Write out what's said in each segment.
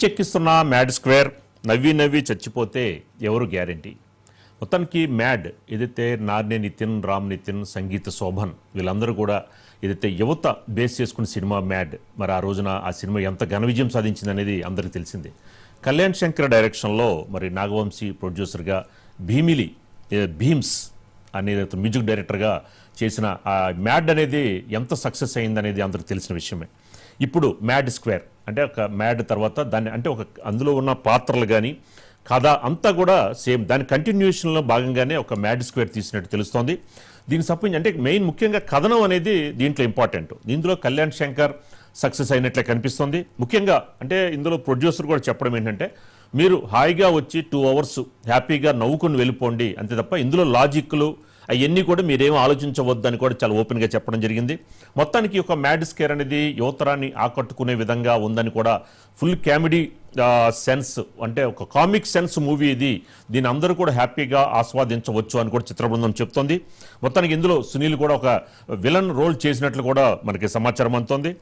చెక్కిస్తున్న mad square నవ్వి నవ్వి చచ్చిపోతే ఎవరు గ్యారెంటీ. మొత్తానికి మ్యాడ్ ఏదైతే నార్నే నితిన్, రామ్ నితిన్, సంగీత శోభన్ వీళ్ళందరూ కూడా ఏదైతే యువత బేస్ చేసుకున్న సినిమా మ్యాడ్, మరి ఆ రోజున ఆ సినిమా ఎంత ఘన విజయం సాధించింది అనేది అందరికీ తెలిసిందే. కళ్యాణ్ శంకర్ డైరెక్షన్లో మరి నాగవంశీ ప్రొడ్యూసర్గా భీమిలి భీమ్స్ అనేది మ్యూజిక్ డైరెక్టర్గా చేసిన ఆ మ్యాడ్ అనేది ఎంత సక్సెస్ అయిందనేది అందరికీ తెలిసిన విషయమే. ఇప్పుడు మ్యాడ్ స్క్వేర్ అంటే ఒక మ్యాడ్ తర్వాత దాన్ని అంటే ఒక అందులో ఉన్న పాత్రలు కానీ కథ అంతా కూడా సేమ్ దాని కంటిన్యూషన్లో భాగంగానే ఒక మ్యాడ్ స్క్వేర్ తీసినట్టు తెలుస్తోంది. దీనికి సంబంధించి అంటే మెయిన్ ముఖ్యంగా కథనం అనేది దీంట్లో ఇంపార్టెంట్. దీంట్లో కళ్యాణ్ శంకర్ సక్సెస్ అయినట్లే కనిపిస్తుంది. ముఖ్యంగా అంటే ఇందులో ప్రొడ్యూసర్ కూడా చెప్పడం ఏంటంటే మీరు హాయిగా వచ్చి 2 hours హ్యాపీగా నవ్వుకొని వెళ్ళిపోండి అంతే తప్ప ఇందులో లాజిక్లు అవన్నీ కూడా మీరేం ఆలోచించవద్దని కూడా చాలా ఓపెన్గా చెప్పడం జరిగింది. మొత్తానికి ఒక మ్యాడ్ స్కేర్ అనేది యువతరాన్ని ఆకట్టుకునే విధంగా ఉందని కూడా ఫుల్ కామెడీ సెన్స్ అంటే ఒక కామిక్ సెన్స్ మూవీ ఇది, దీని అందరూ కూడా హ్యాపీగా ఆస్వాదించవచ్చు అని కూడా చిత్ర బృందం చెప్తోంది. మొత్తానికి ఇందులో సునీల్ కూడా ఒక విలన్ రోల్ చేసినట్లు కూడా మనకి సమాచారం అందుతోంది.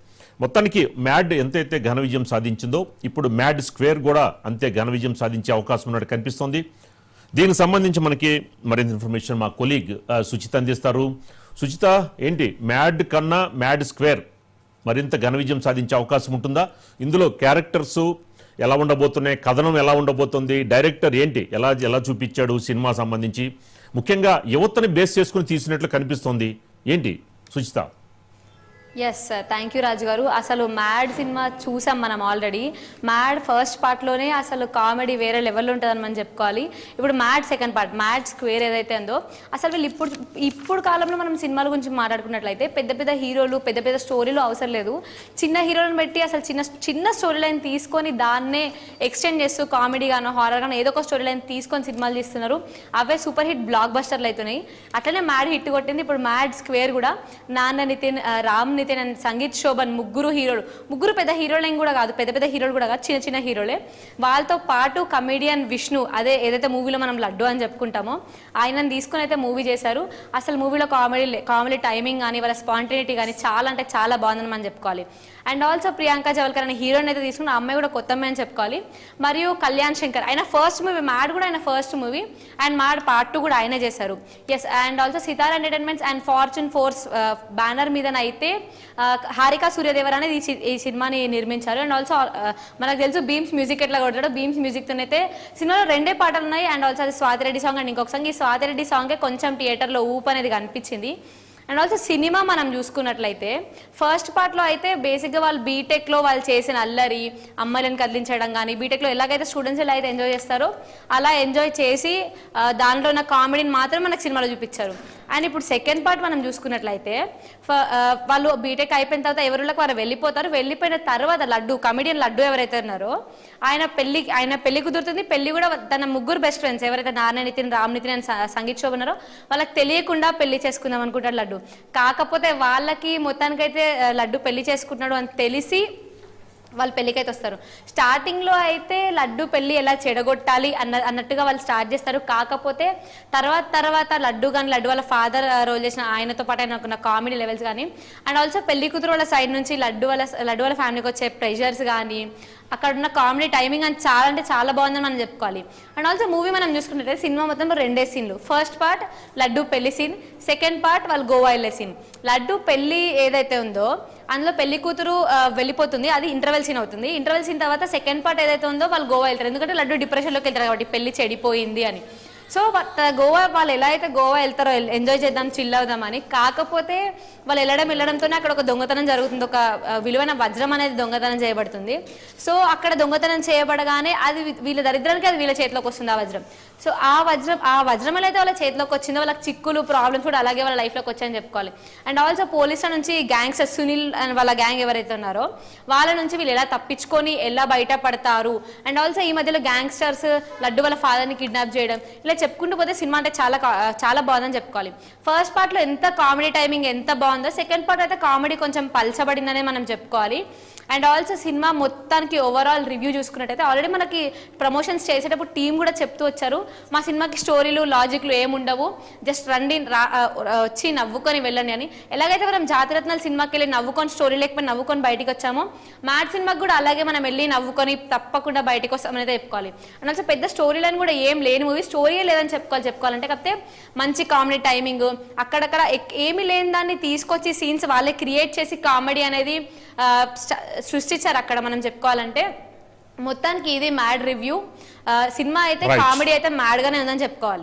మొత్తానికి మ్యాడ్ ఎంతైతే ఘన విజయం సాధించిందో ఇప్పుడు మ్యాడ్ స్క్వేర్ కూడా అంతే ఘన విజయం సాధించే అవకాశం ఉన్నట్టు కనిపిస్తోంది. దీనికి సంబంధించి మనకి మరింత ఇన్ఫర్మేషన్ మా కొలీగ్ సుచిత అందిస్తారు. సుచిత, ఏంటి మ్యాడ్ కన్నా మ్యాడ్ స్క్వేర్ మరింత ఘన విజయం సాధించే అవకాశం ఉంటుందా? ఇందులో క్యారెక్టర్స్ ఎలా ఉండబోతున్నాయి, కథనం ఎలా ఉండబోతుంది, డైరెక్టర్ ఏంటి ఎలా చూపించాడు సినిమా సంబంధించి, ముఖ్యంగా యువతని బేస్ చేసుకుని తీసినట్లు కనిపిస్తోంది ఏంటి Suchitha? Yes sir, thank you Raju గారు. అసలు మ్యాడ్ సినిమా చూసాం మనం ఆల్రెడీ. మ్యాడ్ ఫస్ట్ పార్ట్లోనే అసలు కామెడీ వేరే లెవెల్లో ఉంటుందని మనం చెప్పుకోవాలి. ఇప్పుడు mad second part mad square ఏదైతే ఉందో అసలు వీళ్ళు ఇప్పుడు కాలంలో మనం సినిమాల గురించి మాట్లాడుకున్నట్లయితే పెద్ద పెద్ద హీరోలు పెద్ద పెద్ద స్టోరీలు అవసరం లేదు. చిన్న హీరోలను పెట్టి అసలు చిన్న స్టోరీ లైన్ తీసుకొని దాన్నే ఎక్స్టెండ్ చేస్తూ కామెడీ గానో హారర్ గానో ఏదో ఒక స్టోరీ లైన్ తీసుకొని సినిమాలు తీస్తున్నారు. అవే సూపర్ హిట్ బ్లాక్ బస్టర్లు అవుతున్నాయి. అట్లనే మ్యాడ్ హిట్ కొట్టింది. ఇప్పుడు మ్యాడ్ స్క్వేర్ కూడా నాన్న నితిన్, రామ్ నితిన్ అండ్ సంగీత్ శోభన్ ముగ్గురు పెద్ద హీరోలేం కూడా కాదు, పెద్ద హీరోలు కూడా కాదు, చిన్న హీరోలే. వాళ్ళతో పాటు కమెడియన్ విష్ణు, అదే ఏదైతే మూవీలో మనం లడ్డు అని చెప్పుకుంటామో ఆయనను తీసుకుని అయితే మూవీ చేశారు. అసలు మూవీలో కామెడీ టైమింగ్ కానీ వాళ్ళ స్పాంటేనిటీ కానీ చాలా అంటే చాలా బాగుందని మనం చెప్పుకోవాలి. అండ్ ఆల్సో ప్రియాంక జవల్కర్ అనే హీరోయిన్ అయితే తీసుకున్న అమ్మాయి కూడా కొత్త అమ్మాయి అని చెప్పుకోవాలి. మరియు కళ్యాణ్ శంకర్ ఆయన ఫస్ట్ మూవీ మ్యాడ్ కూడా ఆయన first movie and mad part 2 కూడా ఆయనే చేశారు. Yes, and also Sithara entertainments and fortune force banner మీదనైతే హారిక సూర్యదేవర్ అనేది ఈ సినిమాని నిర్మించారు. అండ్ ఆల్సో మనకు తెలుసు భీమ్స్ మ్యూజిక్ ఎట్లా కొడతాడో, భీమ్స్ మ్యూజిక్తోనైతే సినిమాలో 2 పాటలు ఉన్నాయి. అండ్ ఆల్సో అది స్వాతిరెడ్డి సాంగ్ అండ్ ఇంకొక సాంగ్. ఈ స్వాతిరెడ్డి సాంగే కొంచెం థియేటర్లో ఊపు అనేది కనిపించింది. అండ్ ఆల్సో సినిమా మనం చూసుకున్నట్లయితే ఫస్ట్ పార్ట్లో అయితే బేసిక్గా వాళ్ళు బీటెక్లో వాళ్ళు చేసిన అల్లరి, అమ్మాయిలను కదిలించడం కానీ, బీటెక్లో ఎలాగైతే స్టూడెంట్స్ ఎలా అయితే ఎంజాయ్ చేస్తారో అలా ఎంజాయ్ చేసి దాంట్లో ఉన్న కామెడీని మాత్రం మనకు సినిమాలో చూపించారు. అండ్ ఇప్పుడు సెకండ్ పార్ట్ మనం చూసుకున్నట్లయితే వాళ్ళు బీటెక్ అయిపోయిన తర్వాత ఎవరిలోకి వారు వెళ్ళిపోతారు. వెళ్ళిపోయిన తర్వాత కమెడియన్ లడ్డు ఎవరైతే ఉన్నారో ఆయన పెళ్లి కుదురుతుంది. పెళ్లి కూడా తన ముగ్గురు బెస్ట్ ఫ్రెండ్స్ ఎవరైతే నారాయణ నితిన్, రామ్ నితిన్ అండ్ సంగీత్ శోభన్ ఉన్నారో వాళ్ళకి తెలియకుండా పెళ్లి చేసుకుందాం అనుకుంటారు లడ్డు. కాకపోతే వాళ్ళకి మొత్తానికైతే లడ్డు పెళ్లి చేసుకుంటున్నాడు అని తెలిసి వాళ్ళు పెళ్ళికైతే వస్తారు. స్టార్టింగ్లో అయితే లడ్డు పెళ్ళి ఎలా చెడగొట్టాలి అన్నట్టుగా వాళ్ళు స్టార్ట్ చేస్తారు. కాకపోతే తర్వాత లడ్డు కానీ లడ్డు వాళ్ళ ఫాదర్ రోల్ చేసిన ఆయనతో పాటు ఆయన కామెడీ లెవెల్స్ కానీ అండ్ ఆల్సో పెళ్లి కూతురు వాళ్ళ సైడ్ నుంచి లడ్డు వాళ్ళ ఫ్యామిలీకి వచ్చే ప్రెషర్స్ కానీ అక్కడ ఉన్న కామెడీ టైమింగ్ అని చాలా అంటే చాలా బాగుందని మనం చెప్పుకోవాలి. అండ్ ఆల్సో మూవీ మనం చూసుకున్నట్లయితే సినిమా మొత్తంలో 2 సీన్లు. ఫస్ట్ పార్ట్ లడ్డు పెళ్లి సీన్, సెకండ్ పార్ట్ వాళ్ళు గోవా వెళ్ళే సీన్. లడ్డు పెళ్లి ఏదైతే ఉందో అందులో పెళ్లి కూతురు వెళ్ళిపోతుంది, అది ఇంటర్వెల్ సీన్ అవుతుంది. ఇంటర్వెల్ సీన్ తర్వాత సెకండ్ పార్ట్ ఏదైతే ఉందో వాళ్ళు గోవా వెళ్తారు. ఎందుకంటే లడ్డు డిప్రెషన్లోకి వెళ్తారు కాబట్టి పెళ్లి చెడిపోయింది అని. సో గోవా వాళ్ళు ఎలా అయితే గోవా వెళ్తారో ఎంజాయ్ చేద్దాం, చిల్ అవుదామని. కాకపోతే వాళ్ళు వెళ్ళడంతోనే అక్కడ ఒక దొంగతనం జరుగుతుంది. ఒక విలువైన వజ్రం అనేది దొంగతనం చేయబడుతుంది. సో అక్కడ దొంగతనం చేయబడగానే అది వీళ్ళ దరిద్రానికి అది వీళ్ళ చేతిలోకి వస్తుంది ఆ వజ్రం. సో ఆ వజ్రం అయితే వాళ్ళ చేతిలోకి వచ్చిందో వాళ్ళకి చిక్కులు ప్రాబ్లమ్స్ కూడా అలాగే వాళ్ళ లైఫ్లోకి వచ్చాయని చెప్పుకోవాలి. అండ్ ఆల్సో పోలీసుల నుంచి గ్యాంగ్స్టర్ సునీల్ అండ్ వాళ్ళ గ్యాంగ్ ఎవరైతే ఉన్నారో వాళ్ళ నుంచి వీళ్ళు ఎలా తప్పించుకొని ఎలా బయటపడతారు. అండ్ ఆల్సో ఈ మధ్యలో గ్యాంగ్స్టర్స్ లడ్డు వాళ్ళ ఫాదర్ని కిడ్నాప్ చేయడం ఇలా చెప్పుకుంటూ పోతే సినిమా అంటే చాలా బాగుందని చెప్పుకోవాలి. ఫస్ట్ పార్ట్లో ఎంత కామెడీ టైమింగ్ ఎంత బాగుందో సెకండ్ పార్ట్ అయితే కామెడీ కొంచెం పల్చబడిందనే మనం చెప్పుకోవాలి. అండ్ ఆల్సో సినిమా మొత్తానికి ఓవరాల్ రివ్యూ చూసుకున్నట్టయితే ఆల్రెడీ మనకి ప్రమోషన్స్ చేసేటప్పుడు టీం కూడా చెప్తూ వచ్చారు, మా సినిమాకి స్టోరీలు లాజిక్లు ఏముండవు, జస్ట్ రండి వచ్చి నవ్వుకొని వెళ్ళండి అని. ఎలాగైతే మనం జాతిరత్నాలు సినిమాకి వెళ్ళి నవ్వుకొని స్టోరీ లేకపోతే నవ్వుకొని బయటకు వచ్చామో, మ్యాడ్ సినిమాకి కూడా అలాగే మనం వెళ్ళి నవ్వుకొని తప్పకుండా బయటకు వస్తామని అయితే చెప్పుకోవాలి. అండ్ ఆల్సో పెద్ద స్టోరీ లైన్ కూడా ఏం లేని మూవీ, స్టోరీయే లేదని చెప్పుకోవాలంటే, కాకపోతే మంచి కామెడీ టైమింగ్, అక్కడక్కడ ఏమీ లేని దాన్ని తీసుకొచ్చి సీన్స్ వాళ్ళే క్రియేట్ చేసి కామెడీ అనేది సృష్టించారు అక్కడ మనం చెప్పుకోవాలంటే. మొత్తానికి ఇది మ్యాడ్ రివ్యూ. సినిమా అయితే కామెడీ అయితే మ్యాడ్ గానే ఉందని చెప్పుకోవాలి.